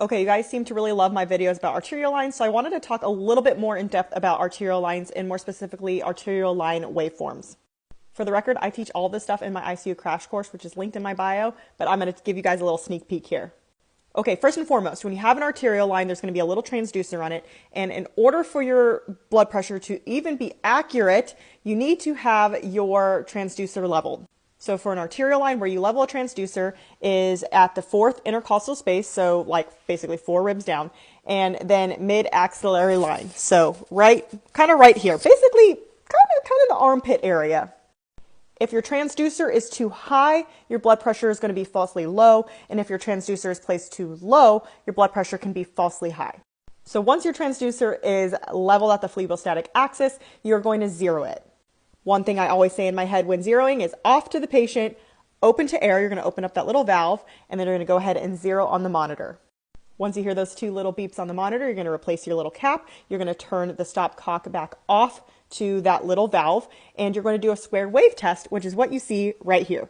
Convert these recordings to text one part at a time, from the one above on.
Okay, you guys seem to really love my videos about arterial lines, so I wanted to talk a little bit more in depth about arterial lines and more specifically arterial line waveforms. For the record, I teach all this stuff in my ICU crash course, which is linked in my bio, but I'm going to give you guys a little sneak peek here. Okay, first and foremost, when you have an arterial line, there's going to be a little transducer on it, and in order for your blood pressure to even be accurate, you need to have your transducer leveled. So for an arterial line, where you level a transducer is at the fourth intercostal space, so like basically 4 ribs down, and then mid-axillary line. So kind of right here, basically kind of the armpit area. If your transducer is too high, your blood pressure is going to be falsely low, and if your transducer is placed too low, your blood pressure can be falsely high. So once your transducer is leveled at the phlebostatic axis, you're going to zero it. One thing I always say in my head when zeroing is off to the patient, open to air. You're going to open up that little valve, and then you're going to go ahead and zero on the monitor. Once you hear those 2 little beeps on the monitor, you're going to replace your little cap. You're going to turn the stopcock back off to that little valve, and you're going to do a square wave test, which is what you see right here.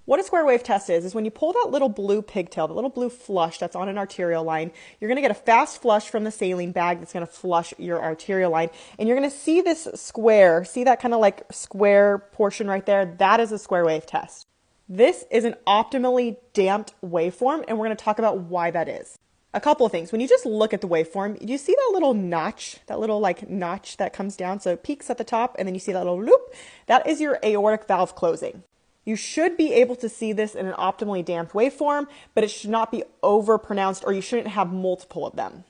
What a square wave test is when you pull that little blue pigtail, the little blue flush that's on an arterial line, you're going to get a fast flush from the saline bag that's going to flush your arterial line. And you're going to see this square, see that kind of like square portion right there? That is a square wave test. This is an optimally damped waveform, and we're going to talk about why that is. A couple of things. When you just look at the waveform, you see that little notch, notch that comes down. So it peaks at the top, and then you see that little loop. That is your aortic valve closing. You should be able to see this in an optimally damped waveform, but it should not be over pronounced, or you shouldn't have multiple of them.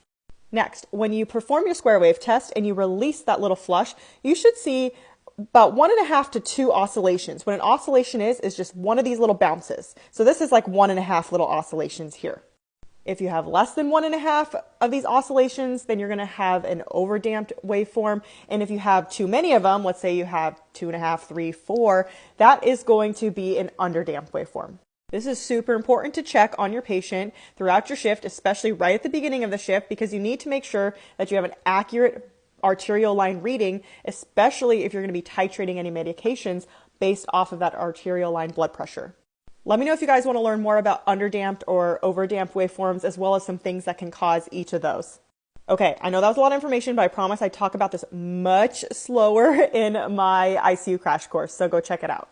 Next, when you perform your square wave test and you release that little flush, you should see about 1.5 to 2 oscillations. What an oscillation is just one of these little bounces. So this is like 1.5 little oscillations here. If you have less than 1.5 of these oscillations, then you're going to have an overdamped waveform. And if you have too many of them, let's say you have 2.5, 3, 4, that is going to be an underdamped waveform. This is super important to check on your patient throughout your shift, especially right at the beginning of the shift, because you need to make sure that you have an accurate arterial line reading, especially if you're going to be titrating any medications based off of that arterial line blood pressure. Let me know if you guys want to learn more about underdamped or overdamped waveforms, as well as some things that can cause each of those. Okay, I know that was a lot of information, but I promise I talk about this much slower in my ICU crash course, so go check it out.